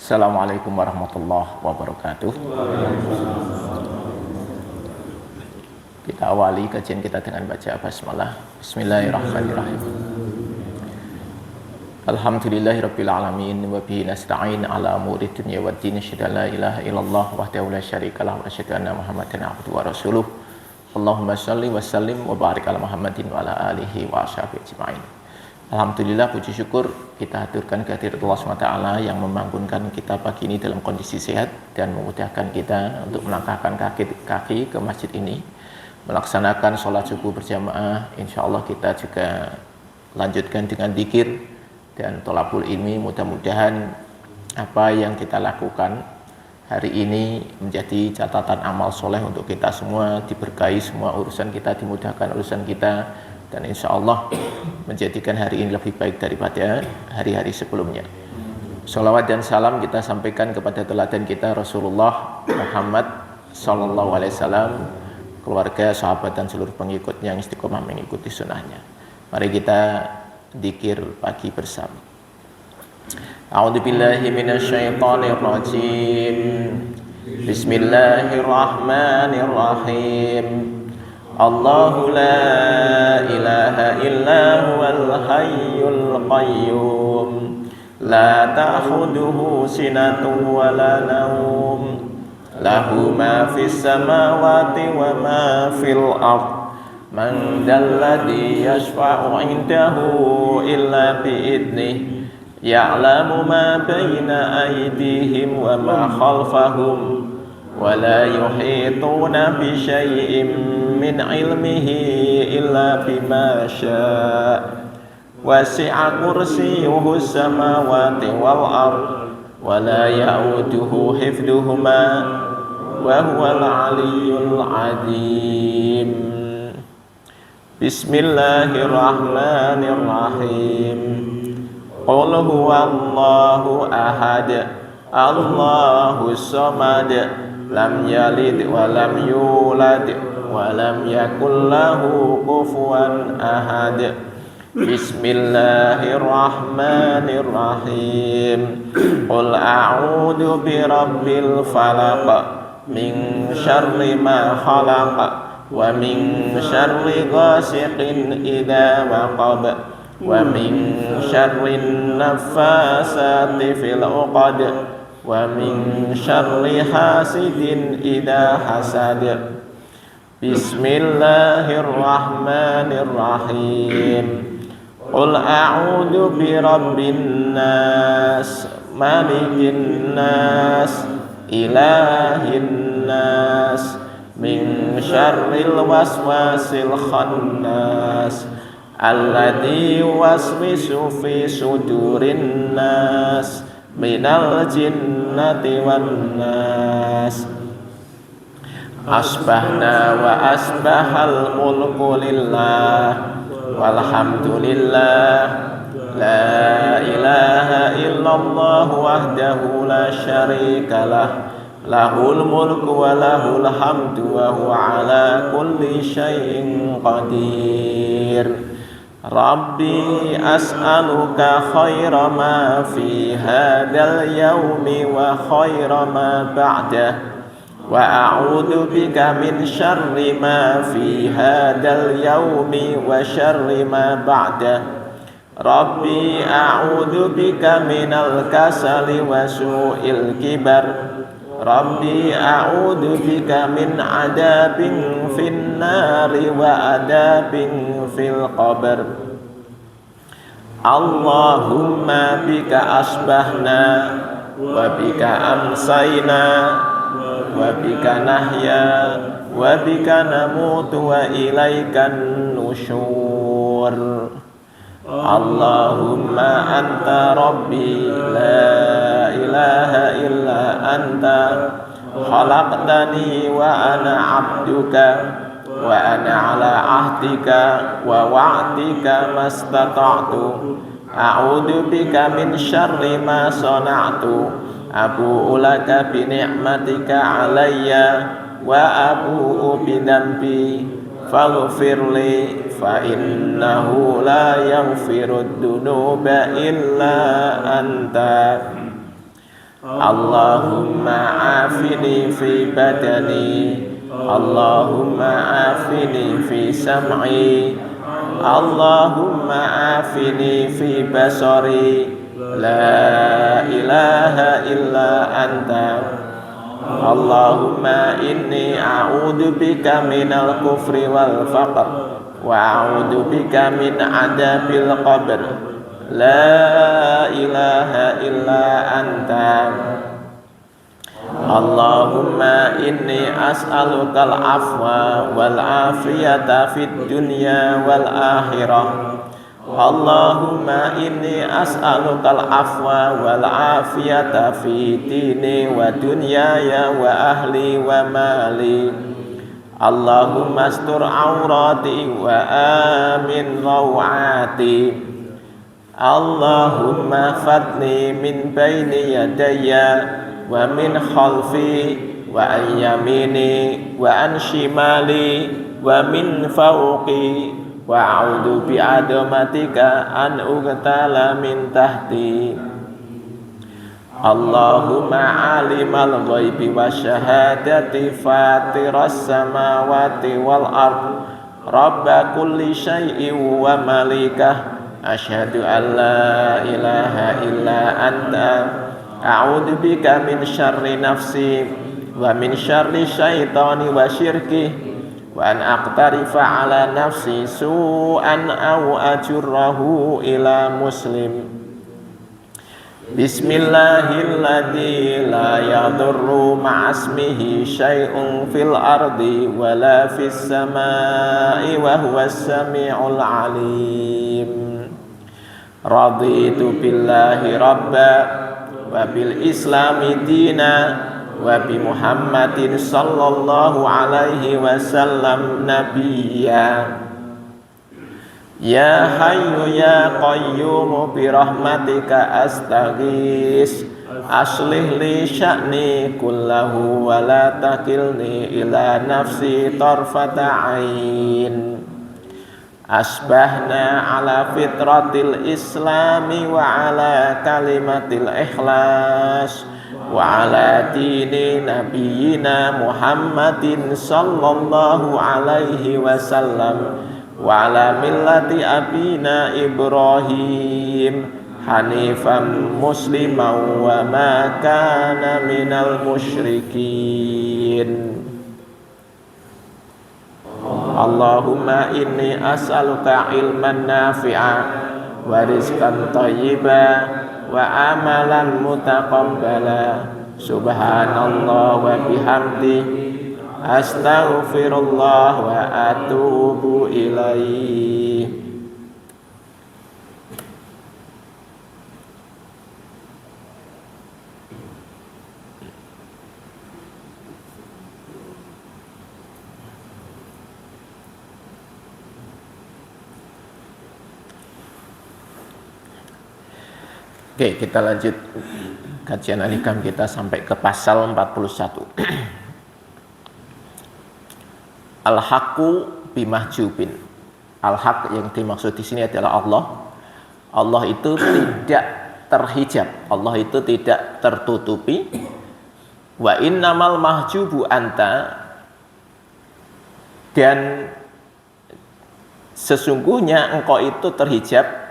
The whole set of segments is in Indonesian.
Assalamualaikum warahmatullahi wabarakatuh. Kita awali kajian kita dengan baca basmalah. Bismillahirrahmanirrahim. Alhamdulillahirabbil alamin wa bihi nasta'in ala umuri dunya waddin. Asyhadu an la ilaha illallah wahdahu la syarikalah wa asyhadu anna Muhammadan abduhu wa rasuluh. Allahumma shalli wa sallim wa barik ala Muhammadin wa ala alihi wa ashabihi ajma'in. Alhamdulillah, puji syukur kita haturkan kehadirat Allah SWT yang membangunkan kita pagi ini dalam kondisi sehat dan memudahkan kita untuk melangkahkan kaki ke masjid ini, melaksanakan sholat subuh berjamaah. Insya Allah kita juga lanjutkan dengan dzikir dan thalabul ilmi. Mudah-mudahan apa yang kita lakukan hari ini menjadi catatan amal soleh untuk kita semua, diberkahi semua urusan kita, dimudahkan urusan kita, dan insya Allah menjadikan hari ini lebih baik daripada hari-hari sebelumnya. Salawat dan salam kita sampaikan kepada teladan kita Rasulullah Muhammad Sallallahu Alaihi Wasallam, keluarga, sahabat dan seluruh pengikutnya yang istiqomah mengikuti sunnahnya. Mari kita dzikir pagi bersama. A'udzubillahi minasyaitonir rajim. Bismillahirrahmanirrahim. Allahu la ilaha illa huwal hayyul qayyum la ta'khudhuhu sinatun wa la nawm lahu ma fis samawati wa ma fil ard man dalladhi yashfa'u 'indahu illa bi'idnihi ya'lamu ma baina aydihim wa ma khalfahum wa la yuhituna bi syai'in min ilmihi illa bima syaa wasi'a kursiyyuhu samawati wal ard wa la ya'uduhu hifdhuhuma wa huwal 'aliyyul 'azim. Bismillahirrahmanirrahim. Qul huwallahu ahad, Allahus samad, lam yalid wa lam yulad wa lam yakul lahu kufuwan ahad. Bismillahirrahmanirrahim. Qul a'udzu birabbil falaq min syarri ma khalaq wa min syarri ghasiqin idza waqab wa min syarri naffasati fil 'uqad wa min syarri hasidin idza hasad. Bismillahirrahmanirrahim. Qul a'udzu birabbin nas, malikin nas, ilahin nas, min syarril waswasil khannas, alladzi yuwaswisu fi sudurin nas, minal jinnati wan nas. Asbahna wa asbahal mulku lillah walhamdulillah la ilaha illallah wahdahu la syarika lah lahul mulku wa lahul hamdu wa huwa ala kulli syai'in qadir. Rabbi as'aluka khaira ma fi hadzal yaumi wa khaira ma ba'dah wa a'udzu bika min syarri ma fi hadzal yaumi wa syarri ma ba'dah. Rabbi a'udzu bika minal kasali wa su'il kibar. Rabbi a'udzu bika min adabin fin nari wa adabin fil qabr. Allahumma bika asbahna wa bika amsayna wa bika nahya wa bika namutu wa ilaikan nusyur. Allahumma anta rabbi la ilaha illa anta khalaqtani wa ana abduka wa ana ala ahdika wa wa'dika mastata'tu a'udzu bika min syarri ma sana'tu abu'u laka bi ni'matika alayya wa abu'u bi dzambi faghfirli fa innahu la yaghfirud dzunuba illa anta. Allahumma afini fi badani, Allahumma afini fi sam'i, Allahumma afini fi basari, la ilaha illa anta. Allahumma inni a'udzu bika minal kufri wal faqr wa a'udzu bika min adabil qabr, la ilaha illa anta. Allahumma inni as'alukal afwa wal afiyata fid dunya wal akhirah. Allahumma inni as'alukal afwa wal afiyata fi dini wa dunyaya wa ahli wa mali. Allahumma astur aurati wa amin rawati. Allahumma fadni min baini yadayya wa min khalfi wa an yamini wa an shimali wa min fawqi wa a'udzu bi adamatika an ughtala min tahti. Allahumma alimal ghaibi wasyahadati fatiras samawati wal ard rabba kulli syai'in wa malikah asyhadu an la ilaha illa anta a'udzu bika min syarri nafsi wa min syarri syaitani wa syirki wa an aqtarifa ala nafsi su'an aw ajurrahu ila muslim. Bismillahilladzi la yadurru ma'asmihi syai'un fil ardi wa la fis samai wa huwas sami'ul alim. Raditu billahi rabba wa bil islami dina wa bi Muhammadin sallallahu alaihi wasallam nabiyya. Ya hayyu ya qayyum bi rahmatika astaghis aslih li sya'ni kullahu wa la takilni ila nafsi tarfata ain. Asbahna ala fitratil islami wa ala kalimatil ikhlas wa ala dini nabiyyina Muhammadin sallallahu alaihi wasallam wa ala millati abina Ibrahim hanifan musliman wa ma kana minal musyrikin. Allahumma inni as'aluka ilman nafi'a wa rizqan thayyiba wa amalan mutaqabbala. Subhanallah wa bihamdi astaghfirullah wa atubu ilaih. Oke, kita lanjut kajian al-hikam kita sampai ke pasal 41. Al-haqqu bimahjubin. Al-haq yang dimaksud di sini adalah Allah. Allah itu tidak terhijab, Allah itu tidak tertutupi. Wa innamal mahjubu anta, dan sesungguhnya engkau itu terhijab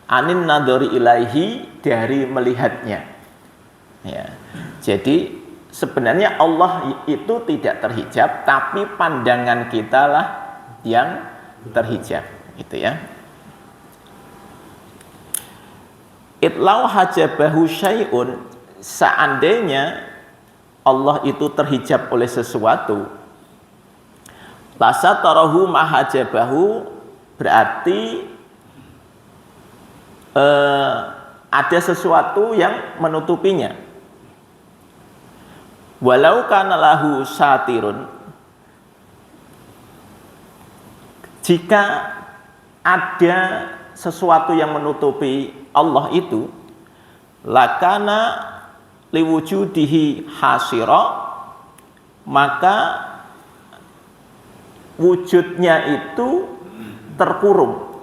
anin nadori ilaihi, dari melihatnya. Ya. Jadi sebenarnya Allah itu tidak terhijab, tapi pandangan kita lah yang terhijab, gitu ya. Itlau hajabahu syai'un, seandainya Allah itu terhijab oleh sesuatu, lasatarahu mahajabahu, berarti ada sesuatu yang menutupinya. Walau kana lahu satirun, jika ada sesuatu yang menutupi Allah itu, lakana liwujudihi hasira, maka wujudnya itu terkurung.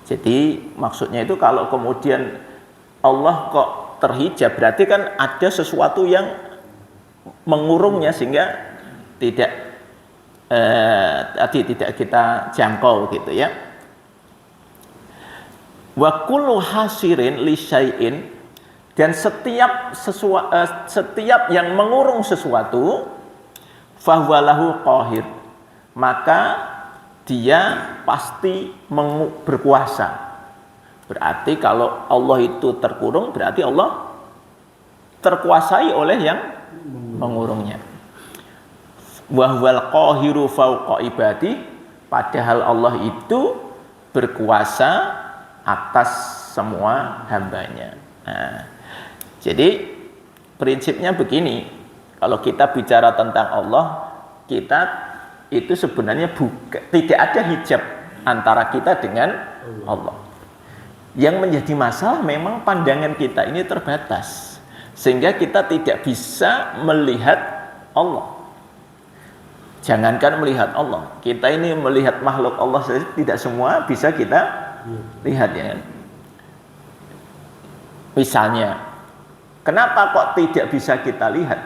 Jadi maksudnya itu kalau kemudian Allah kok terhijab, berarti kan ada sesuatu yang mengurungnya sehingga tidak tidak kita jangkau gitu ya. Wa kullu hasirin li syai'in, dan setiap yang mengurung sesuatu fahuwa lahu qahir, maka dia pasti berkuasa. Berarti kalau Allah itu terkurung, berarti Allah terkuasai oleh yang mengurungnya. Wa huwal qahiru fawqa ibadi, padahal Allah itu berkuasa atas semua hambanya. Nah, jadi prinsipnya begini, kalau kita bicara tentang Allah, kita itu sebenarnya tidak ada hijab antara kita dengan Allah. Yang menjadi masalah memang pandangan kita ini terbatas, sehingga kita tidak bisa melihat Allah. Jangankan melihat Allah, kita ini melihat makhluk Allah saja tidak semua bisa kita lihat ya. Misalnya, kenapa kok tidak bisa kita lihat?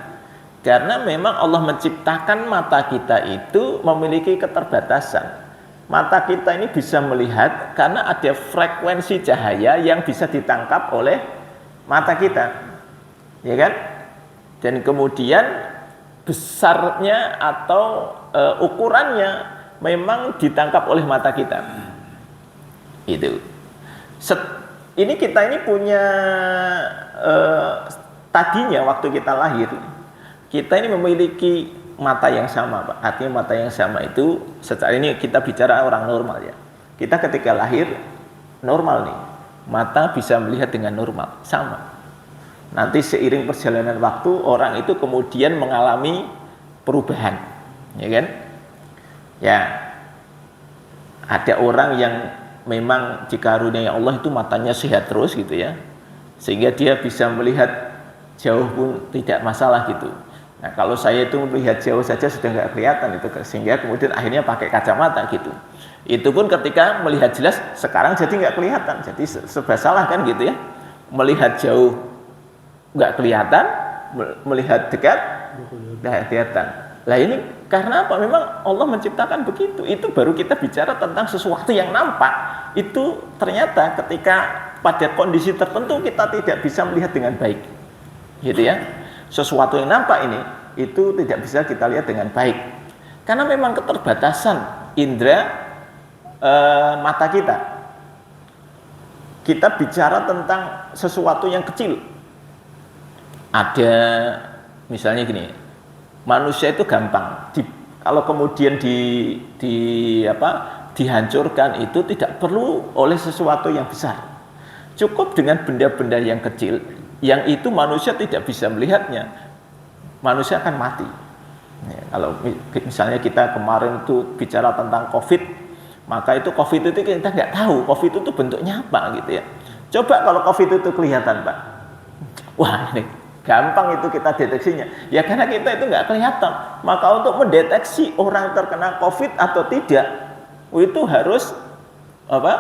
Karena memang Allah menciptakan mata kita itu memiliki keterbatasan. Mata kita ini bisa melihat karena ada frekuensi cahaya yang bisa ditangkap oleh mata kita, ya kan? Dan kemudian besarnya atau ukurannya memang ditangkap oleh mata kita. Itu. Ini kita ini punya tadinya waktu kita lahir, kita ini memiliki mata yang sama, Pak. Artinya mata yang sama itu secara ini kita bicara orang normal ya. Kita ketika lahir normal nih, mata bisa melihat dengan normal, sama. Nanti seiring perjalanan waktu orang itu kemudian mengalami perubahan, ya kan? Ya, ada orang yang memang dikaruniai Allah itu matanya sehat terus gitu ya, sehingga dia bisa melihat jauh pun tidak masalah gitu. Nah, kalau saya itu melihat jauh saja sudah nggak kelihatan itu, sehingga kemudian akhirnya pakai kacamata gitu. Itu pun ketika melihat jelas, sekarang jadi nggak kelihatan, jadi serba salah kan gitu ya. Melihat jauh nggak kelihatan, melihat dekat nggak kelihatan. Lah ini karena apa? Memang Allah menciptakan begitu. Itu baru kita bicara tentang sesuatu yang nampak. Itu ternyata ketika pada kondisi tertentu kita tidak bisa melihat dengan baik, gitu ya. Sesuatu yang nampak ini itu tidak bisa kita lihat dengan baik karena memang keterbatasan indera mata kita. Kita bicara tentang sesuatu yang kecil. Ada misalnya gini, manusia itu gampang kalau kemudian dihancurkan itu tidak perlu oleh sesuatu yang besar. Cukup dengan benda-benda yang kecil, yang itu manusia tidak bisa melihatnya, manusia akan mati. Ya, kalau misalnya kita kemarin itu bicara tentang COVID, maka itu COVID itu kita nggak tahu COVID itu bentuknya apa gitu ya. Coba kalau COVID itu kelihatan, Pak, wah ini gampang itu kita deteksinya. Ya karena kita itu nggak kelihatan. Maka untuk mendeteksi orang terkena COVID atau tidak, itu harus apa?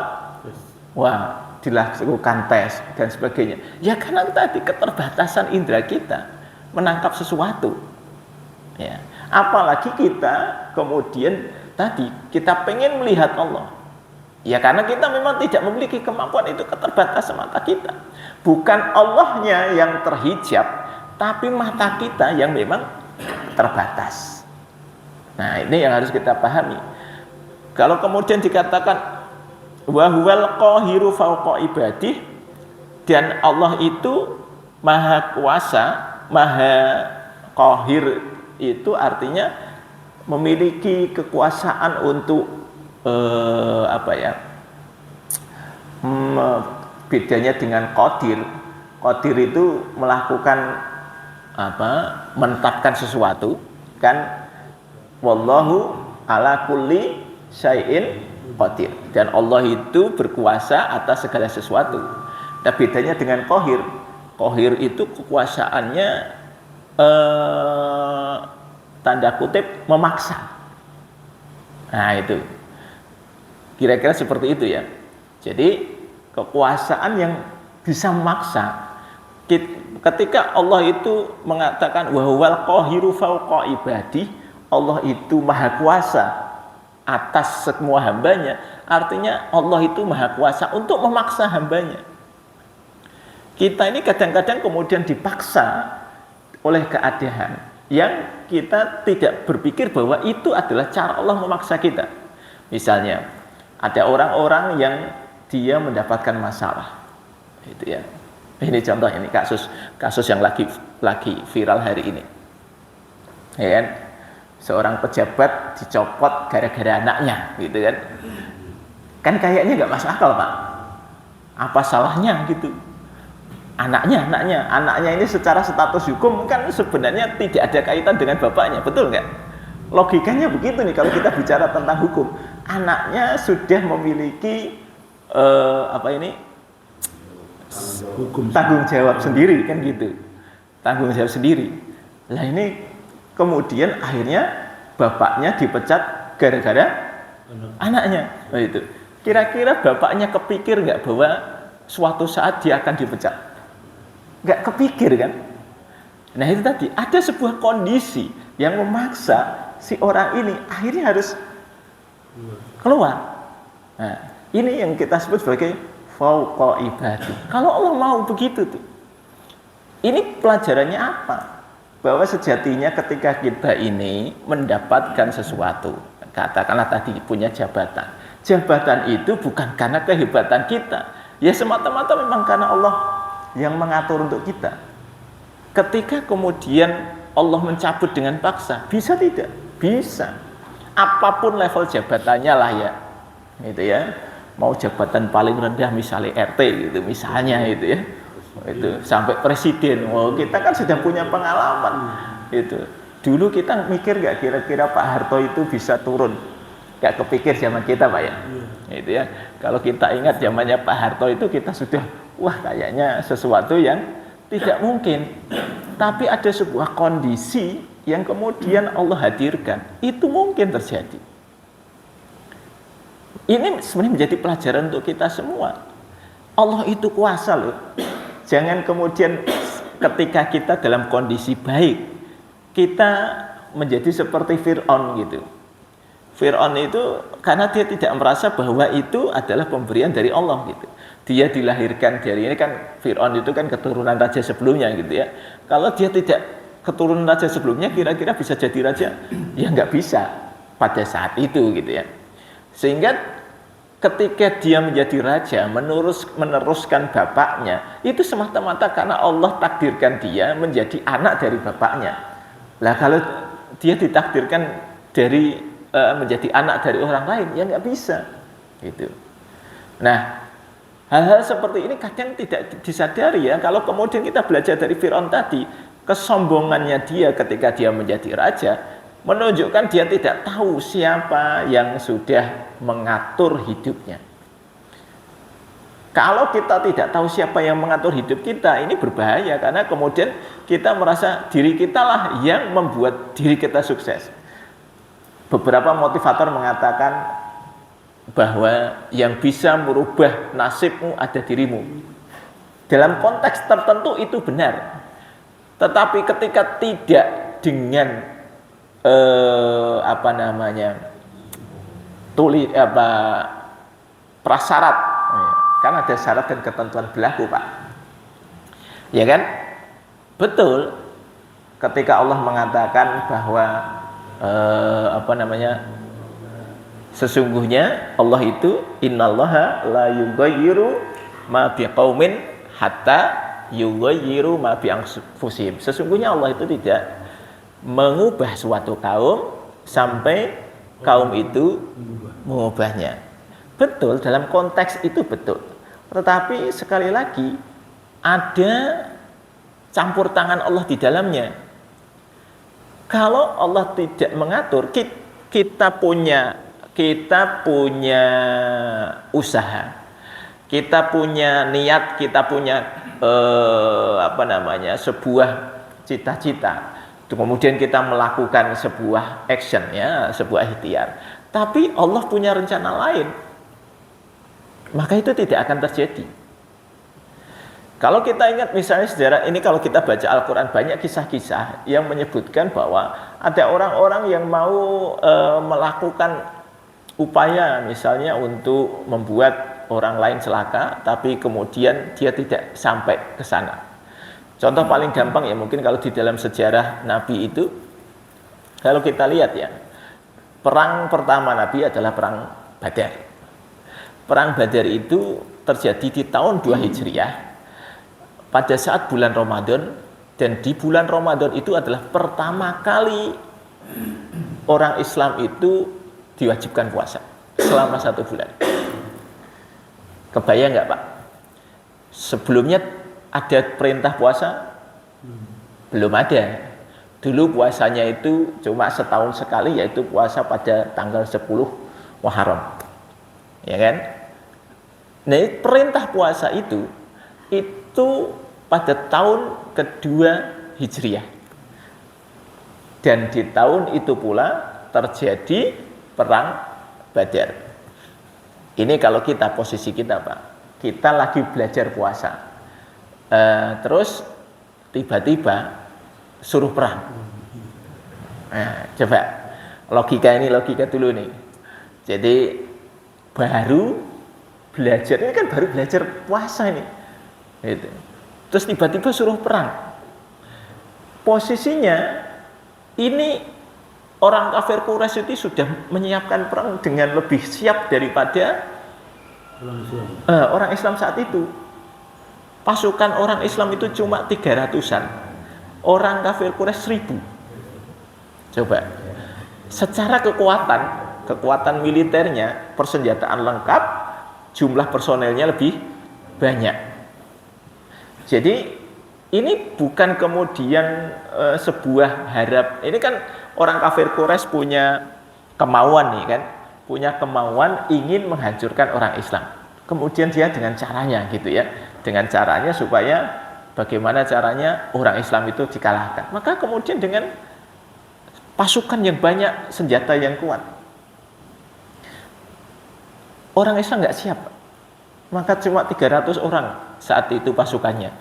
Wah, dilakukan tes dan sebagainya. Ya karena tadi keterbatasan indera kita menangkap sesuatu. Ya, apalagi kita kemudian tadi kita pengen melihat Allah. Ya karena kita memang tidak memiliki kemampuan itu, keterbatasan mata kita. Bukan Allahnya yang terhijab, tapi mata kita yang memang terbatas. Nah, ini yang harus kita pahami. Kalau kemudian dikatakan wa huwal qahiru fawqa ibadih, dan Allah itu maha kuasa, maha qahir, itu artinya memiliki kekuasaan untuk bedanya dengan qadir. Qadir itu melakukan menetapkan sesuatu kan, wallahu ala kulli syai'in qadir, dan Allah itu berkuasa atas segala sesuatu. Nah, bedanya dengan qahir. Qahir itu kekuasaannya tanda kutip memaksa. Nah, itu kira-kira seperti itu ya. Jadi kekuasaan yang bisa memaksa, Ketika Allah itu mengatakan wa huwal qahiru fawqa ibadi, Allah itu maha kuasa atas semua hambanya, artinya Allah itu maha kuasa untuk memaksa hambanya. Kita ini kadang-kadang kemudian dipaksa oleh keadaan yang kita tidak berpikir bahwa itu adalah cara Allah memaksa kita. Misalnya ada orang-orang yang dia mendapatkan masalah, gitu ya. Ini contoh, ini kasus yang lagi viral hari ini, ya kan? Seorang pejabat dicopot gara-gara anaknya, gitu kan? Kan kayaknya nggak masuk akal, Pak. Apa salahnya gitu? Anaknya ini secara status hukum kan sebenarnya tidak ada kaitan dengan bapaknya, betul nggak? Logikanya begitu nih kalau kita bicara tentang hukum. Anaknya sudah memiliki tanggung jawab sendiri kan gitu, tanggung jawab sendiri. Nah ini kemudian akhirnya bapaknya dipecat gara-gara anaknya. Nah itu kira-kira bapaknya kepikir nggak bahwa suatu saat dia akan dipecat? Nggak kepikir kan? Nah itu tadi ada sebuah kondisi yang memaksa si orang ini akhirnya harus keluar. Nah ini yang kita sebut sebagai fauqa ibadi. Kalau Allah mau begitu tuh. Ini pelajarannya apa? Bahwa sejatinya ketika kita ini mendapatkan sesuatu, katakanlah tadi punya jabatan. Jabatan itu bukan karena kehebatan kita. Ya semata-mata memang karena Allah yang mengatur untuk kita. Ketika kemudian Allah mencabut dengan paksa, bisa tidak? Bisa. Apapun level jabatannya lah ya. Gitu ya. Mau jabatan paling rendah misalnya RT gitu misalnya itu ya, itu sampai presiden. Kita kan sudah punya pengalaman itu. Dulu kita mikir nggak kira-kira Pak Harto itu bisa turun? Nggak kepikir zaman kita Pak ya, itu ya. Kalau kita ingat zamannya Pak Harto itu kita sudah wah kayaknya sesuatu yang tidak mungkin. Tapi ada sebuah kondisi yang kemudian Allah hadirkan, itu mungkin terjadi. Ini sebenarnya menjadi pelajaran untuk kita semua. Allah itu kuasa loh. Jangan kemudian ketika kita dalam kondisi baik, kita menjadi seperti Fir'aun gitu. Fir'aun itu karena dia tidak merasa bahwa itu adalah pemberian dari Allah gitu. Dia dilahirkan dari ini kan, Fir'aun itu kan keturunan raja sebelumnya gitu ya. Kalau dia tidak keturunan raja sebelumnya, kira-kira bisa jadi raja? Ya nggak bisa pada saat itu gitu ya. Sehingga ketika dia menjadi raja, meneruskan bapaknya, itu semata-mata karena Allah takdirkan dia menjadi anak dari bapaknya. Lah kalau dia ditakdirkan dari menjadi anak dari orang lain, ya nggak bisa. Gitu. Nah, hal-hal seperti ini kadang tidak disadari ya. Kalau kemudian kita belajar dari Fir'aun tadi, kesombongannya dia ketika dia menjadi raja, menunjukkan dia tidak tahu siapa yang sudah mengatur hidupnya. Kalau kita tidak tahu siapa yang mengatur hidup kita, ini berbahaya karena kemudian kita merasa diri kita lah yang membuat diri kita sukses. Beberapa motivator mengatakan bahwa yang bisa merubah nasibmu ada dirimu. Dalam konteks tertentu itu benar. Tetapi ketika tidak dengan prasyarat, kan ada syarat dan ketentuan berlaku Pak, ya kan? Betul. Ketika Allah mengatakan bahwa sesungguhnya Allah itu innallaha la yughayyiru ma biqaumin hatta yughayyiru ma bi anfusihim. Sesungguhnya Allah itu tidak mengubah suatu kaum sampai kaum itu mengubahnya. Betul, dalam konteks itu betul. Tetapi sekali lagi ada campur tangan Allah di dalamnya. Kalau Allah tidak mengatur, kita punya usaha, kita punya niat, kita punya sebuah cita-cita. Kemudian kita melakukan sebuah action ya, sebuah ikhtiar. Tapi Allah punya rencana lain. Maka itu tidak akan terjadi. Kalau kita ingat misalnya sejarah ini, kalau kita baca Al-Quran banyak kisah-kisah yang menyebutkan bahwa ada orang-orang yang mau melakukan upaya misalnya untuk membuat orang lain celaka, tapi kemudian dia tidak sampai ke sana. Contoh paling gampang ya mungkin kalau di dalam sejarah Nabi itu, kalau kita lihat ya, perang pertama Nabi adalah perang Badar. Perang Badar itu terjadi di tahun 2 Hijriah pada saat bulan Ramadan, dan di bulan Ramadan itu adalah pertama kali orang Islam itu diwajibkan puasa selama 1 bulan. Kebayang nggak Pak? Sebelumnya ada perintah puasa? Belum ada. Dulu puasanya itu cuma setahun sekali, yaitu puasa pada tanggal 10 Muharram. Ya kan? Nah, perintah puasa itu pada tahun kedua Hijriah. Dan di tahun itu pula terjadi perang Badar. Ini kalau kita posisi kita Pak, kita lagi belajar puasa. Terus tiba-tiba suruh perang. Nah, coba logika dulu nih. Jadi baru belajar, ini kan baru belajar puasa ini. Gitu. Terus tiba-tiba suruh perang. Posisinya ini orang kafir Quraisy itu sudah menyiapkan perang dengan lebih siap daripada orang Islam saat itu. Pasukan orang Islam itu cuma 300-an. Orang kafir Quraisy 1000. Coba. Secara kekuatan militernya, persenjataan lengkap, jumlah personelnya lebih banyak. Jadi ini bukan kemudian sebuah harap. Ini kan orang kafir Quraisy punya kemauan nih kan, punya kemauan ingin menghancurkan orang Islam. Kemudian dia dengan caranya gitu ya, dengan caranya supaya bagaimana caranya orang Islam itu dikalahkan. Maka kemudian dengan pasukan yang banyak, senjata yang kuat, orang Islam nggak siap. Maka cuma 300 orang saat itu pasukannya.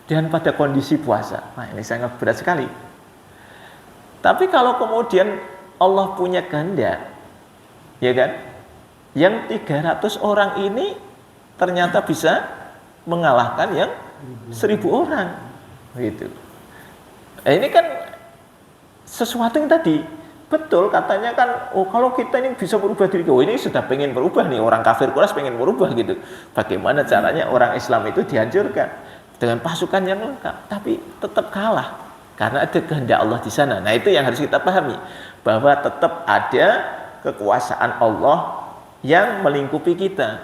Dan pada kondisi puasa. Nah, ini sangat berat sekali. Tapi kalau kemudian Allah punya kehendak, ya kan? Yang 300 orang ini ternyata bisa mengalahkan yang 1000 orang. Gitu. Ini kan sesuatu yang tadi betul katanya kan, oh kalau kita ini bisa berubah diri, oh ini sudah pengen berubah nih, orang kafir Quraisy pengen berubah gitu. Bagaimana caranya orang Islam itu dihancurkan dengan pasukan yang lengkap, tapi tetap kalah karena ada kehendak Allah di sana. Nah, itu yang harus kita pahami, bahwa tetap ada kekuasaan Allah yang melingkupi kita.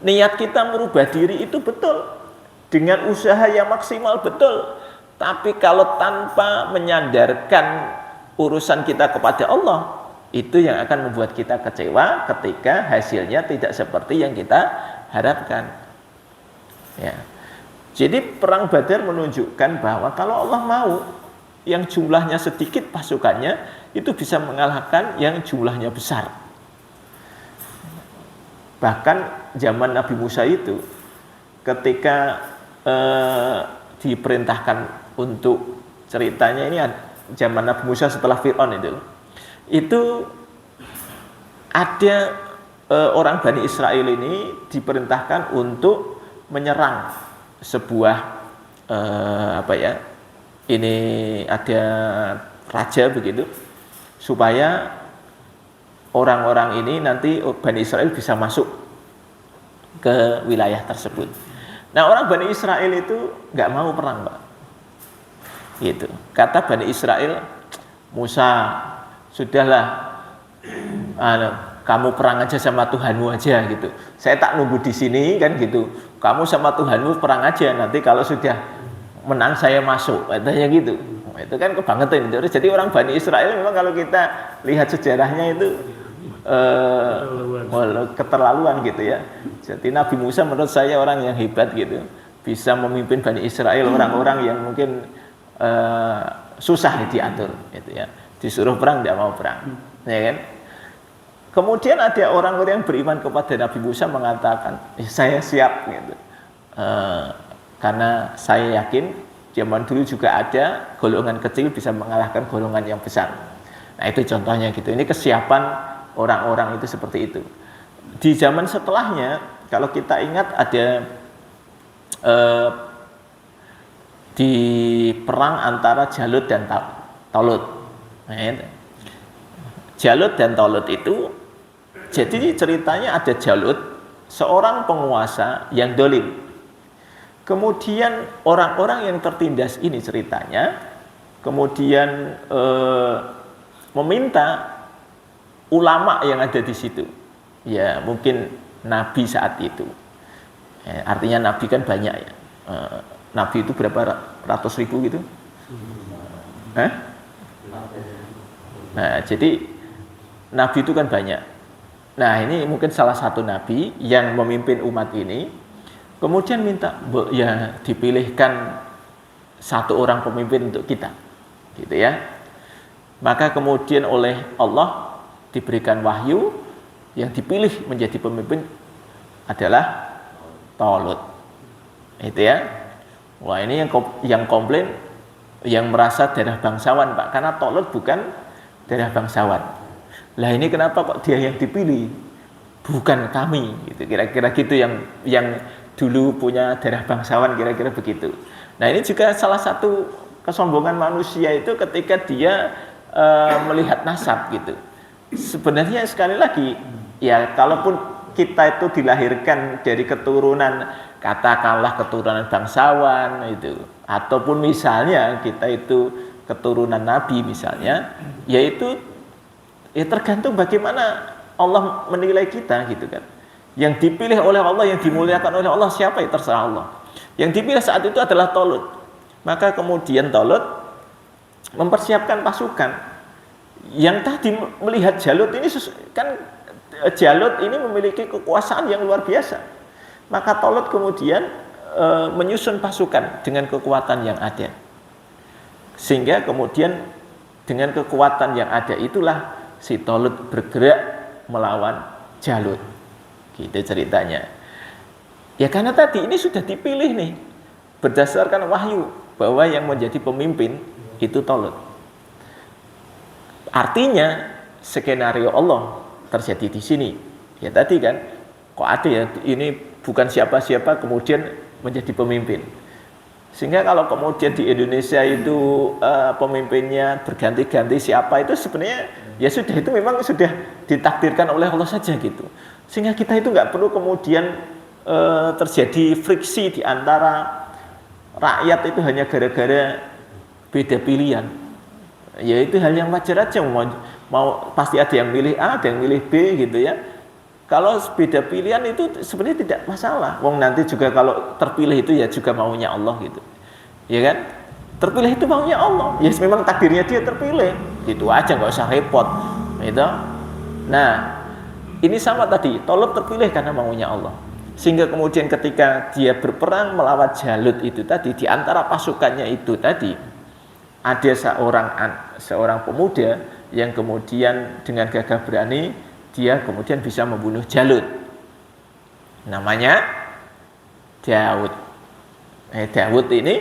Niat kita merubah diri itu betul, dengan usaha yang maksimal betul, tapi kalau tanpa menyandarkan urusan kita kepada Allah, itu yang akan membuat kita kecewa ketika hasilnya tidak seperti yang kita harapkan. Ya. Jadi perang Badar menunjukkan bahwa kalau Allah mau, yang jumlahnya sedikit pasukannya itu bisa mengalahkan yang jumlahnya besar. Bahkan zaman Nabi Musa itu ketika diperintahkan untuk, ceritanya ini zaman Nabi Musa setelah Fir'aun itu ada orang Bani Israel ini diperintahkan untuk menyerang sebuah ini ada raja begitu, supaya orang-orang ini nanti Bani Israel bisa masuk ke wilayah tersebut. Nah, orang Bani Israel itu nggak mau perang, Pak. Gitu. Kata Bani Israel, Musa, sudahlah, kamu perang aja sama Tuhanmu aja gitu. Saya tak nunggu di sini kan gitu. Kamu sama Tuhanmu perang aja. Nanti kalau sudah menang saya masuk. Katanya gitu. Itu kan kebangetan. Jadi orang Bani Israel memang kalau kita lihat sejarahnya itu keterlaluan gitu ya. Jadi Nabi Musa menurut saya orang yang hebat gitu. Bisa memimpin Bani Israel, orang-orang yang mungkin susah diatur gitu ya. Disuruh perang tidak mau perang. Ya kan? Kemudian ada orang-orang yang beriman kepada Nabi Musa mengatakan, saya siap gitu. Karena saya yakin zaman dulu juga ada golongan kecil bisa mengalahkan golongan yang besar. Nah itu contohnya gitu. Ini kesiapan orang-orang itu seperti itu. Di zaman setelahnya, kalau kita ingat ada di perang antara Jalut dan Talut. Nah, Jalut dan Talut itu, jadi ceritanya ada Jalut, seorang penguasa yang dolim. Kemudian orang-orang yang tertindas ini ceritanya, kemudian meminta ulama yang ada di situ. Ya mungkin nabi saat itu. Artinya nabi kan banyak ya. Nabi itu berapa ratus ribu gitu? Nah, jadi nabi itu kan banyak. Nah, ini mungkin salah satu nabi yang memimpin umat ini, kemudian minta ya dipilihkan satu orang pemimpin untuk kita, gitu ya. Maka kemudian oleh Allah diberikan wahyu, yang dipilih menjadi pemimpin adalah Talut. Itu ya. Wah, ini yang komplain, yang merasa darah bangsawan, Pak, karena Talut bukan darah bangsawan. Lah ini kenapa kok dia yang dipilih, bukan kami, gitu. Kira-kira gitu yang dulu punya darah bangsawan, kira-kira begitu. Nah ini juga salah satu kesombongan manusia itu ketika dia melihat nasab gitu. Sebenarnya sekali lagi, ya kalaupun kita itu dilahirkan dari keturunan, katakanlah keturunan bangsawan itu, ataupun misalnya kita itu keturunan nabi misalnya, yaitu ya tergantung bagaimana Allah menilai kita gitu kan. Yang dipilih oleh Allah, yang dimuliakan oleh Allah siapa ya terserah Allah. Yang dipilih saat itu adalah Talut. Maka kemudian Talut mempersiapkan pasukan. Yang tadi melihat Jalut ini kan Jalut ini memiliki kekuasaan yang luar biasa. Maka Talut kemudian menyusun pasukan dengan kekuatan yang ada. Sehingga kemudian dengan kekuatan yang ada itulah si Talut bergerak melawan Jalut. Gitu ceritanya. Ya karena tadi ini sudah dipilih nih berdasarkan wahyu bahwa yang menjadi pemimpin itu Talut. Artinya skenario Allah terjadi di sini. Ya tadi kan kok ada ya ini bukan siapa-siapa kemudian menjadi pemimpin. Sehingga kalau kemudian di Indonesia itu pemimpinnya berganti-ganti siapa itu sebenarnya ya sudah, itu memang sudah ditakdirkan oleh Allah saja gitu. Sehingga kita itu nggak perlu kemudian terjadi friksi di antara rakyat itu hanya gara-gara beda pilihan. Ya itu hal yang wajar aja, mau pasti ada yang milih A, ada yang milih B gitu ya. Kalau beda pilihan itu sebenarnya tidak masalah. Wong nanti juga kalau terpilih itu ya juga maunya Allah gitu. Ya kan? Terpilih itu maunya Allah. Ya memang takdirnya dia terpilih. Gitu aja, nggak usah repot. Gitu. Nah, ini sama tadi, Talut terpilih karena maunya Allah. Sehingga kemudian ketika dia berperang melawan Jalut itu tadi, di antara pasukannya itu tadi ada seorang pemuda yang kemudian dengan gagah berani dia kemudian bisa membunuh Jalut. Namanya Daud. Daud ini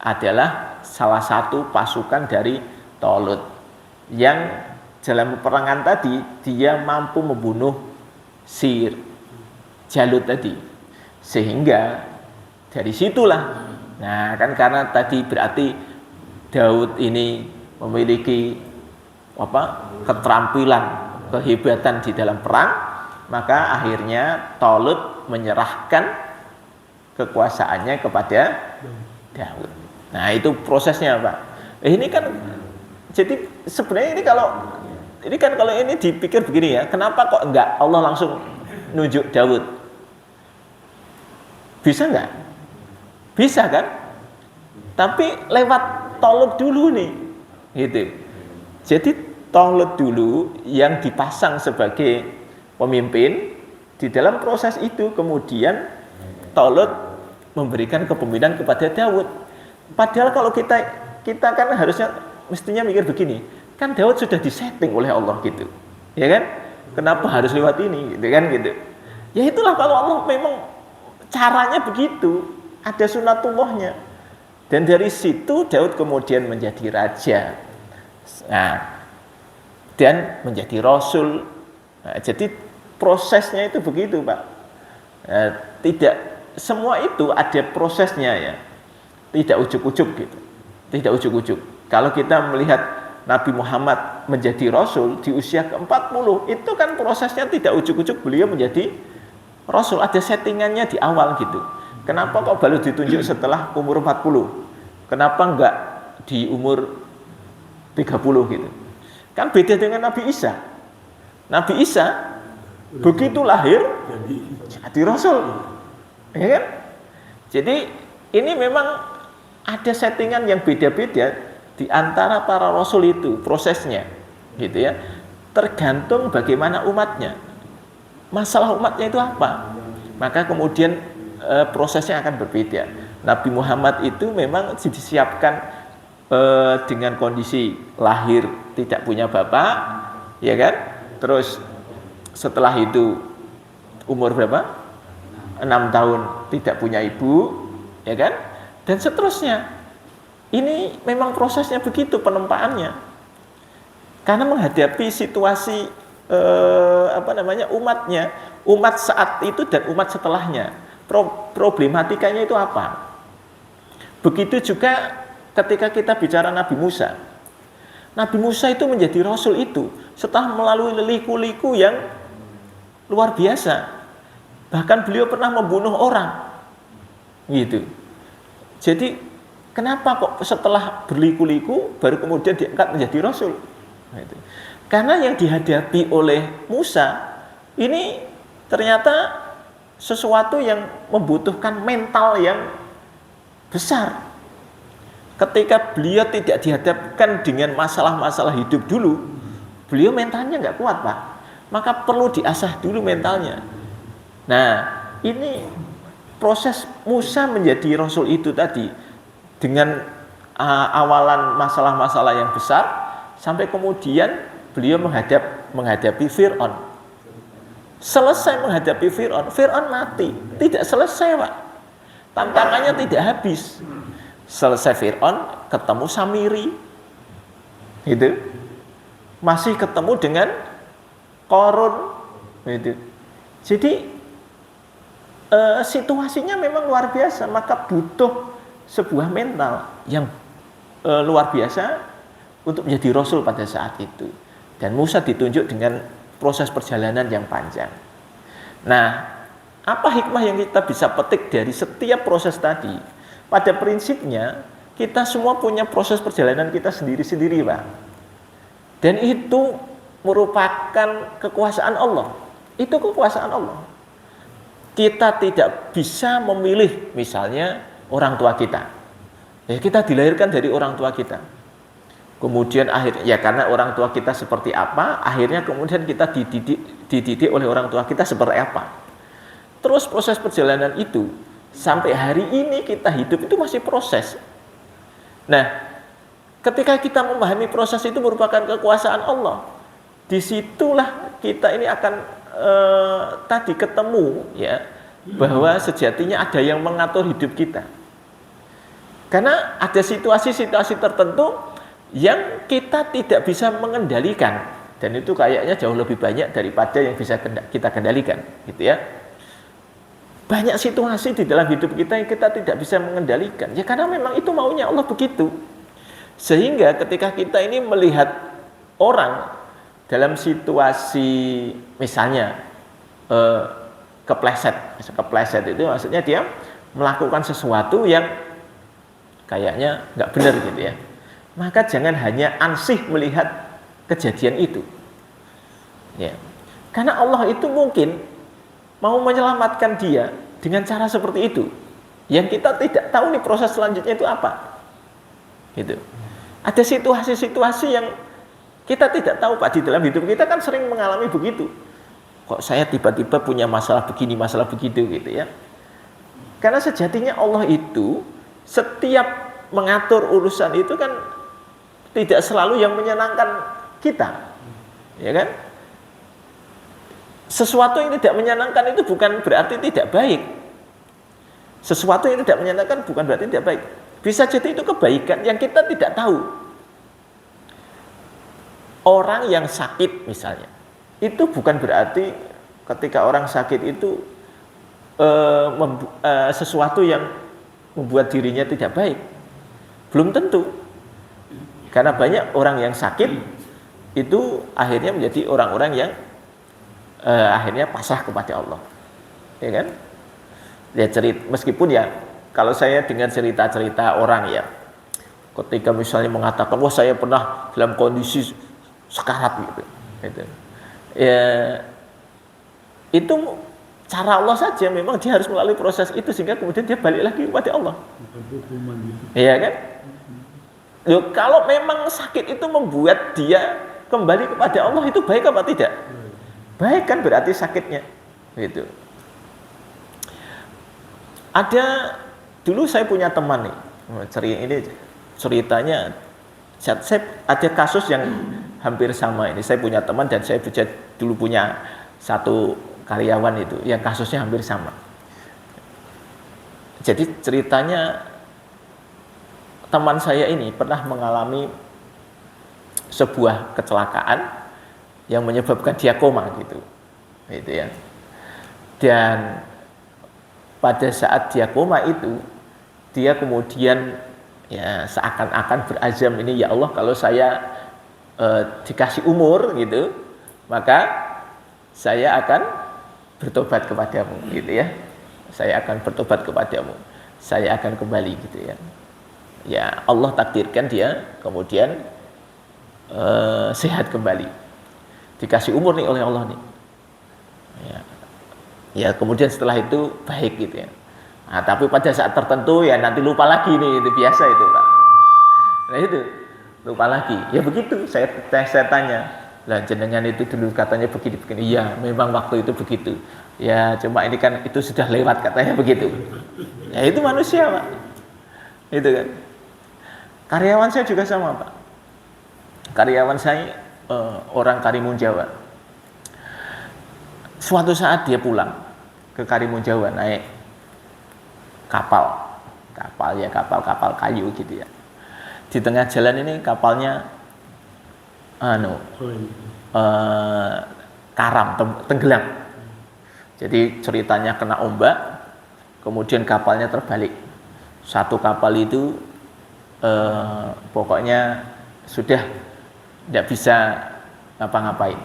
adalah salah satu pasukan dari Talut yang dalam peperangan tadi dia mampu membunuh si Jalut tadi. Sehingga dari situlah, nah kan karena tadi berarti Daud ini memiliki keterampilan, kehebatan di dalam perang, maka akhirnya Talut menyerahkan kekuasaannya kepada Daud. Nah itu prosesnya Pak. Ini kan jadi sebenarnya ini kalau ini dipikir begini ya, kenapa kok enggak Allah langsung nunjuk Daud? Bisa enggak? Bisa kan? Tapi lewat Talut dulu nih, gitu. Jadi Talut dulu yang dipasang sebagai pemimpin, di dalam proses itu kemudian Talut memberikan kepemimpinan kepada Daud. Padahal kalau kita kan harusnya mestinya mikir begini, kan Daud sudah disetting oleh Allah gitu, ya kan? Kenapa harus lewat ini, gitu kan gitu? Ya itulah kalau Allah memang caranya begitu. ada sunatullahnya. Dan dari situ Daud kemudian menjadi raja. Nah, dan menjadi rasul. Nah, jadi prosesnya itu begitu, Pak. Tidak semua itu ada prosesnya ya. Tidak ujuk-ujuk gitu. Tidak ujuk-ujuk. Kalau kita melihat Nabi Muhammad menjadi rasul di usia ke-40, itu kan prosesnya tidak ujuk-ujuk beliau menjadi rasul, ada settingannya di awal gitu. Kenapa kok baru ditunjuk setelah umur 40? Kenapa enggak di umur 30 gitu? Kan beda dengan Nabi Isa. Nabi Isa begitu lahir jadi rasul. Ya kan? Jadi ini memang ada settingan yang beda-beda di antara para rasul itu, prosesnya gitu ya. Tergantung bagaimana umatnya. Masalah umatnya itu apa? Maka kemudian prosesnya akan berbeda. Nabi Muhammad itu memang disiapkan dengan kondisi lahir tidak punya bapak, ya kan? Terus setelah itu umur berapa? 6 tahun tidak punya ibu, ya kan? Dan seterusnya. Ini memang prosesnya begitu penempaannya. Karena menghadapi situasi umatnya, umat saat itu dan umat setelahnya. Problematikanya itu apa? Begitu juga ketika kita bicara Nabi Musa. Nabi Musa itu menjadi rasul itu setelah melalui liku-liku yang luar biasa. Bahkan beliau pernah membunuh orang. Gitu. Jadi kenapa kok setelah berliku-liku baru kemudian diangkat menjadi rasul? Gitu. Karena yang dihadapi oleh Musa ini ternyata sesuatu yang membutuhkan mental yang besar. Ketika beliau tidak dihadapkan dengan masalah-masalah hidup dulu, beliau mentalnya nggak kuat, Pak. Maka perlu diasah dulu mentalnya. Nah, ini proses Musa menjadi rasul itu tadi dengan awalan masalah-masalah yang besar sampai kemudian beliau menghadapi Fir'aun. Selesai menghadapi Fir'aun, Fir'aun mati. Tidak selesai, Pak. Tantangannya tidak habis. Selesai Fir'aun, ketemu Samiri. Gitu. Masih ketemu dengan Qarun. Gitu. Jadi situasinya memang luar biasa, maka butuh sebuah mental yang luar biasa untuk menjadi rasul pada saat itu. Dan Musa ditunjuk dengan proses perjalanan yang panjang. Nah, apa hikmah yang kita bisa petik dari setiap proses tadi? Pada prinsipnya, kita semua punya proses perjalanan kita sendiri-sendiri, Pak. Dan itu merupakan kekuasaan Allah. Itu kekuasaan Allah. Kita tidak bisa memilih misalnya orang tua kita. Ya, kita dilahirkan dari orang tua kita. Kemudian akhirnya karena orang tua kita seperti apa, akhirnya kemudian kita dididik oleh orang tua kita seperti apa. Terus proses perjalanan itu sampai hari ini kita hidup itu masih proses. Nah, ketika kita memahami proses itu merupakan kekuasaan Allah, disitulah kita ini akan tadi ketemu ya bahwa sejatinya ada yang mengatur hidup kita. Karena ada situasi-situasi tertentu yang kita tidak bisa mengendalikan, dan itu kayaknya jauh lebih banyak daripada yang bisa kita kendalikan, gitu ya. Banyak situasi di dalam hidup kita yang kita tidak bisa mengendalikan, ya karena memang itu maunya Allah begitu. Sehingga ketika kita ini melihat orang dalam situasi misalnya kepleset itu maksudnya dia melakukan sesuatu yang kayaknya nggak benar gitu ya. Maka jangan hanya ansih melihat kejadian itu. Ya. Karena Allah itu mungkin mau menyelamatkan dia dengan cara seperti itu. Yang kita tidak tahu nih proses selanjutnya itu apa. Gitu. Ada situasi-situasi yang kita tidak tahu, Pak. Di dalam hidup kita kan sering mengalami begitu. Kok saya tiba-tiba punya masalah begini, masalah begitu gitu ya. Karena sejatinya Allah itu setiap mengatur urusan itu kan tidak selalu yang menyenangkan kita, ya kan? Sesuatu yang tidak menyenangkan itu bukan berarti tidak baik. Sesuatu yang tidak menyenangkan bukan berarti tidak baik. Bisa jadi itu kebaikan yang kita tidak tahu. Orang yang sakit misalnya, itu bukan berarti ketika orang sakit itu sesuatu yang membuat dirinya tidak baik. Belum tentu. Karena banyak orang yang sakit itu akhirnya menjadi orang-orang yang akhirnya pasrah kepada Allah. Ya kan? Ya meskipun ya kalau saya dengar cerita-cerita orang ya, ketika misalnya mengatakan, wah saya pernah dalam kondisi sekarat gitu. Ya, itu cara Allah saja, memang dia harus melalui proses itu sehingga kemudian dia balik lagi kepada Allah. Iya kan? Loh, kalau memang sakit itu membuat dia kembali kepada Allah, itu baik apa tidak? Baik kan berarti sakitnya. Gitu. Ada dulu saya punya teman nih, ceritanya saya ada kasus yang hampir sama ini. Saya punya teman dan saya dulu punya satu karyawan itu yang kasusnya hampir sama. Jadi ceritanya teman saya ini pernah mengalami sebuah kecelakaan yang menyebabkan dia koma gitu ya. Dan pada saat dia koma itu, dia kemudian ya seakan-akan berazam ini, ya Allah kalau saya dikasih umur gitu, maka saya akan bertobat kepadamu gitu ya. Saya akan bertobat kepadamu. Saya akan kembali gitu ya. Ya Allah takdirkan dia kemudian sehat kembali. Dikasih umur nih oleh Allah nih. Ya kemudian setelah itu baik gitu ya. Nah, tapi pada saat tertentu ya nanti lupa lagi nih, itu biasa itu Pak. Nah itu lupa lagi. Ya begitu. Saya tanya, lah jenengan itu dulu katanya begini. Iya, memang waktu itu begitu. Ya cuma ini kan itu sudah lewat katanya begitu. Ya itu manusia Pak. Itu kan. Karyawan saya juga sama Pak. Karyawan saya orang Karimun Jawa. Suatu saat dia pulang ke Karimun Jawa naik kapal kayu gitu ya. Di tengah jalan ini kapalnya karam, tenggelam. Jadi ceritanya kena ombak, kemudian kapalnya terbalik. Satu kapal itu pokoknya sudah tidak bisa ngapa-ngapain.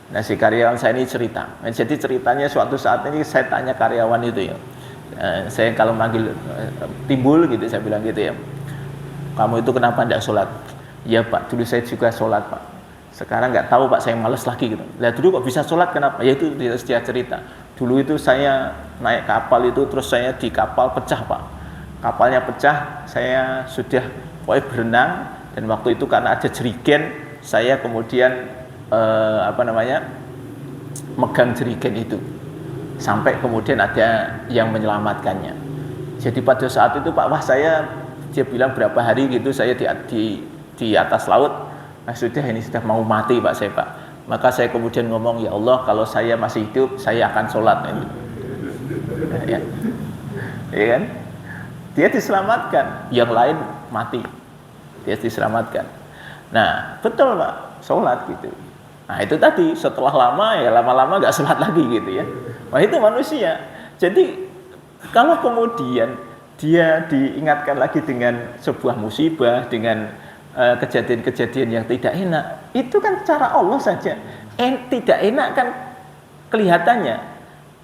Nah si karyawan saya ini cerita. Nah, jadi ceritanya suatu saat ini saya tanya karyawan itu ya. Saya kalau manggil Timbul gitu, saya bilang gitu ya. Kamu itu kenapa tidak sholat? Ya Pak, dulu saya juga sholat Pak. Sekarang nggak tahu Pak, saya malas lagi gitu. Lihat dulu kok bisa sholat, kenapa? Ya itu dia cerita. Dulu itu saya naik kapal itu, terus saya di kapal pecah Pak. Kapalnya pecah, saya sudah berenang, dan waktu itu karena ada jerigen, saya kemudian megang jerigen itu sampai kemudian ada yang menyelamatkannya. Jadi pada saat itu Pak, dia bilang berapa hari gitu saya di atas laut. Nah sudah ini sudah mau mati Pak saya Pak. Maka saya kemudian ngomong, ya Allah kalau saya masih hidup saya akan sholat. Ya kan? Dia diselamatkan, yang lain mati. Dia diselamatkan. Nah betul Pak, sholat gitu. Nah itu tadi setelah lama nggak sholat lagi gitu ya. Nah itu manusia. Jadi kalau kemudian dia diingatkan lagi dengan sebuah musibah, dengan kejadian-kejadian yang tidak enak, itu kan cara Allah saja. Tidak enak kan kelihatannya,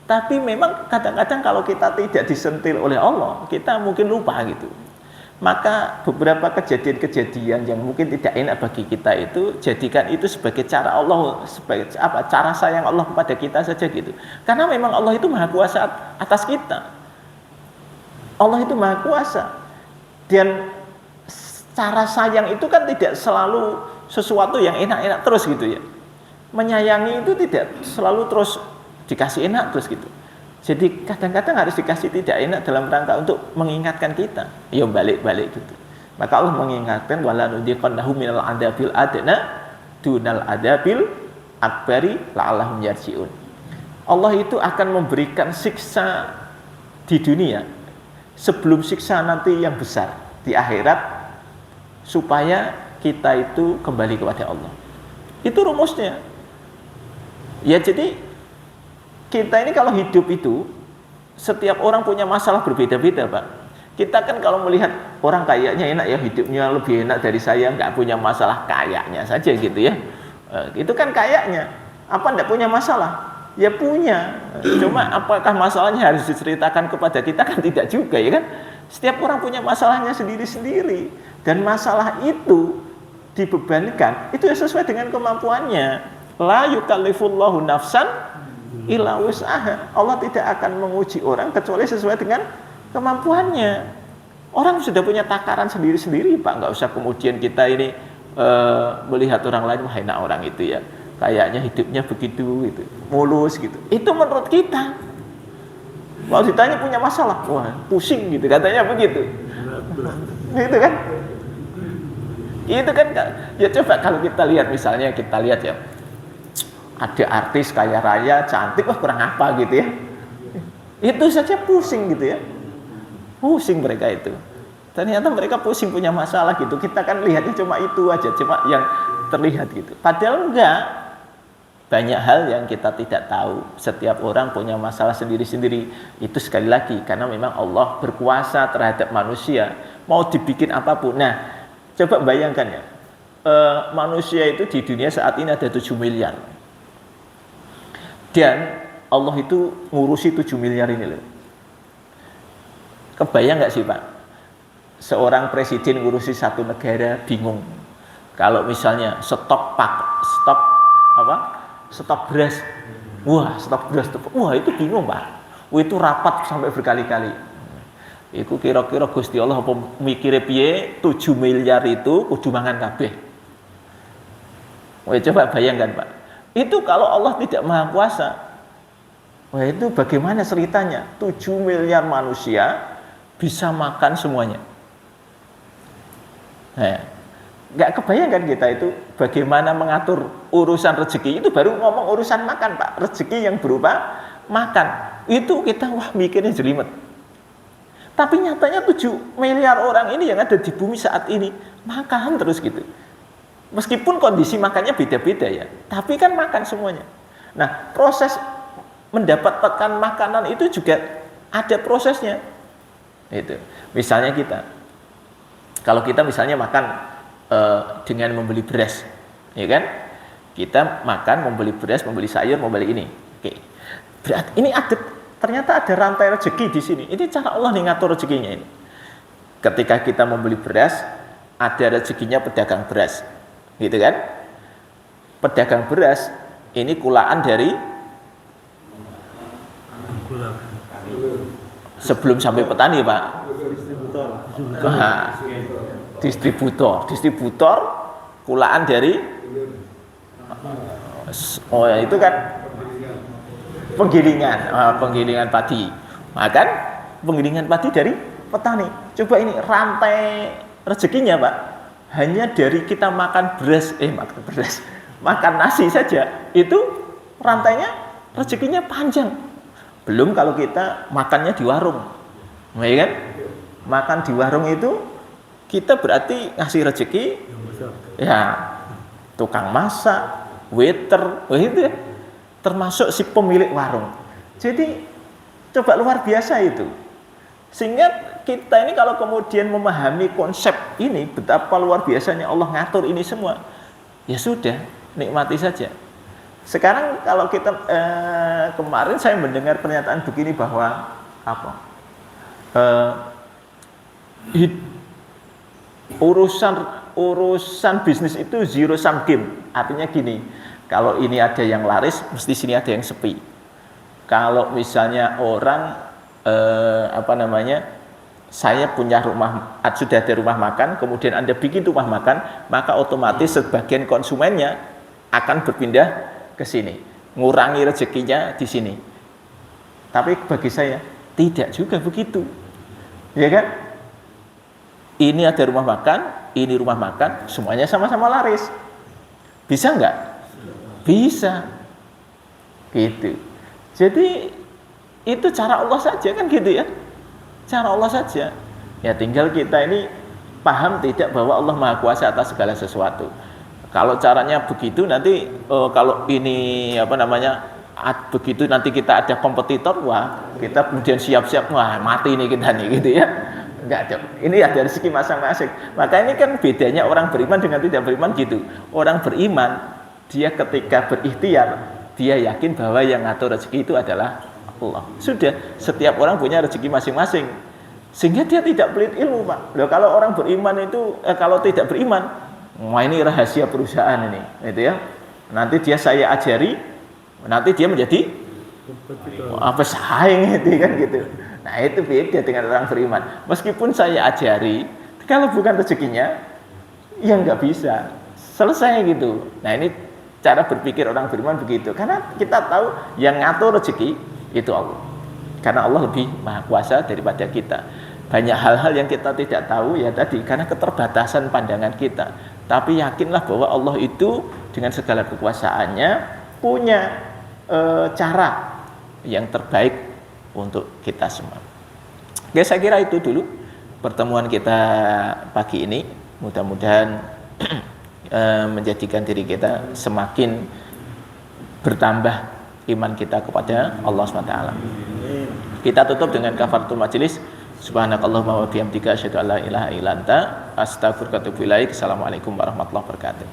tapi memang kadang-kadang kalau kita tidak disentil oleh Allah, kita mungkin lupa gitu. Maka beberapa kejadian-kejadian yang mungkin tidak enak bagi kita itu, jadikan itu sebagai cara Allah, sebagai cara sayang Allah kepada kita saja gitu. Karena memang Allah itu maha kuasa atas kita. Allah itu maha kuasa. Dan cara sayang itu kan tidak selalu sesuatu yang enak-enak terus gitu ya. Menyayangi itu tidak selalu terus dikasih enak terus gitu. Jadi kadang-kadang harus dikasih tidak enak dalam rangka untuk mengingatkan kita. Ya balik-balik gitu. Maka Allah mengingatkan wala nudziqannahum minal adabil adna dunal adabil akbari la'allahum yarji'un. Allah itu akan memberikan siksa di dunia sebelum siksa nanti yang besar di akhirat, supaya kita itu kembali kepada Allah. Itu rumusnya. Ya, jadi kita ini kalau hidup itu setiap orang punya masalah berbeda-beda, Pak. Kita kan kalau melihat orang kayaknya enak ya, hidupnya lebih enak dari saya, nggak punya masalah, kayaknya saja gitu ya. Itu kan kayaknya. Apa nggak punya masalah? Ya punya. Cuma apakah masalahnya harus diceritakan kepada kita, kan tidak juga ya kan. Setiap orang punya masalahnya sendiri-sendiri, dan masalah itu dibebankan itu ya sesuai dengan kemampuannya. La yukallifullahu nafsan illa wus'aha. Allah tidak akan menguji orang kecuali sesuai dengan kemampuannya. Orang sudah punya takaran sendiri-sendiri, Pak. Nggak usah kemudian kita ini melihat orang lain, wah enak orang itu ya, kayaknya hidupnya begitu gitu, mulus gitu. Itu menurut kita. Kalau ditanya punya masalah, wah pusing gitu, katanya begitu. Gitu kan? Itu kan ya, coba kalau kita lihat, misalnya kita lihat ya, ada artis kaya raya, cantik, wah kurang apa gitu ya. Itu saja pusing gitu ya. Pusing mereka itu. Ternyata mereka pusing punya masalah gitu. Kita kan lihatnya cuma itu aja, cuma yang terlihat gitu. Padahal enggak. Banyak hal yang kita tidak tahu. Setiap orang punya masalah sendiri-sendiri. Itu sekali lagi karena memang Allah berkuasa terhadap manusia. Mau dibikin apapun. Nah, coba bayangkan ya. Manusia itu di dunia saat ini ada 7 miliar. Dan Allah itu ngurusi 7 miliar ini loh. Kebayang nggak sih, Pak? Seorang presiden ngurusi satu negara, bingung. Kalau misalnya stok beras. Wah, stok beras. Wah, itu bingung, Pak. Wah, itu rapat sampai berkali-kali. Itu kira-kira Gusti Allah apa mikire piye 7 miliar itu kudu mangan kabeh. Wah, coba bayangkan, Pak. Itu kalau Allah tidak maha kuasa. Wah, itu bagaimana ceritanya? 7 miliar manusia bisa makan semuanya. Nah, nggak kebayangkan kita itu bagaimana mengatur urusan rezeki. Itu baru ngomong urusan makan, Pak. Rezeki yang berupa makan. Itu kita wah mikirnya jelimet. Tapi nyatanya 7 miliar orang ini yang ada di bumi saat ini makan terus gitu. Meskipun kondisi makannya beda-beda ya, tapi kan makan semuanya. Nah, proses mendapatkan makanan itu juga ada prosesnya. Itu. Misalnya kalau kita misalnya makan dengan membeli beras, ya kan? Kita makan, membeli beras, membeli sayur, membeli ini. Oke. Berarti ini ternyata ada rantai rezeki di sini. Ini cara Allah nih ngatur rezekinya ini. Ketika kita membeli beras, ada rezekinya pedagang beras. Gitu kan? Pedagang beras ini kulaan dari sebelum sampai petani, Pak. Nah, distributor kulaan dari itu kan penggilingan padi. Makan penggilingan padi dari petani. Coba ini rantai rezekinya, Pak. Hanya dari kita makan makan nasi saja, itu rantainya rezekinya panjang. Belum kalau kita makannya di warung. Ya kan? Makan di warung itu kita berarti ngasih rezeki ya tukang masak, waiter, itu ya, termasuk si pemilik warung. Jadi coba luar biasa itu. Sehingga kita ini kalau kemudian memahami konsep ini, betapa luar biasanya Allah ngatur ini semua, ya sudah, nikmati saja. Sekarang kalau kita kemarin saya mendengar pernyataan begini bahwa urusan bisnis itu zero sum game. Artinya gini, kalau ini ada yang laris, mesti sini ada yang sepi. Kalau misalnya orang saya punya sudah ada rumah makan, kemudian Anda bikin rumah makan, maka otomatis sebagian konsumennya akan berpindah ke sini, ngurangi rezekinya di sini. Tapi bagi saya tidak juga begitu, ya kan? Ini ada rumah makan, ini rumah makan, semuanya sama-sama laris. Bisa nggak? Bisa. Gitu. Jadi Itu cara Allah saja kan gitu ya. Cara Allah saja. Ya tinggal kita ini paham tidak bahwa Allah Maha Kuasa atas segala sesuatu. Kalau caranya begitu nanti kalau ini begitu nanti kita ada kompetitor, wah kita kemudian siap-siap, wah mati nih kita nih gitu ya. Enggak ada. Ini ada rezeki masing-masing. Maka ini kan bedanya orang beriman dengan tidak beriman gitu. Orang beriman dia ketika berikhtiar dia yakin bahwa yang ngatur rezeki itu adalah Allah. Sudah, setiap orang punya rezeki masing-masing. Sehingga dia tidak pelit ilmu, Pak. Loh, kalau orang beriman itu kalau tidak beriman, wah ini rahasia perusahaan ini, gitu ya. Nanti saya ajari, nanti dia menjadi pesaing gitu kan gitu. Nah, itu beda dengan orang beriman. Meskipun saya ajari, kalau bukan rezekinya, ya nggak bisa. Selesai gitu. Nah, ini cara berpikir orang beriman begitu. Karena kita tahu yang ngatur rezeki itu Allah. Karena Allah lebih maha kuasa daripada kita. Banyak hal-hal yang kita tidak tahu ya tadi karena keterbatasan pandangan kita. Tapi yakinlah bahwa Allah itu dengan segala kekuasaannya punya cara yang terbaik untuk kita semua. Oke, saya kira itu dulu pertemuan kita pagi ini. Mudah-mudahan menjadikan diri kita semakin bertambah iman kita kepada Allah SWT. Kita tutup dengan kafaratul majelis. Subhanakallahumma wa bihamdika asyhadu an la ilaha illa anta astaghfiruka wa atubu ilaik. Assalamualaikum warahmatullahi wabarakatuh.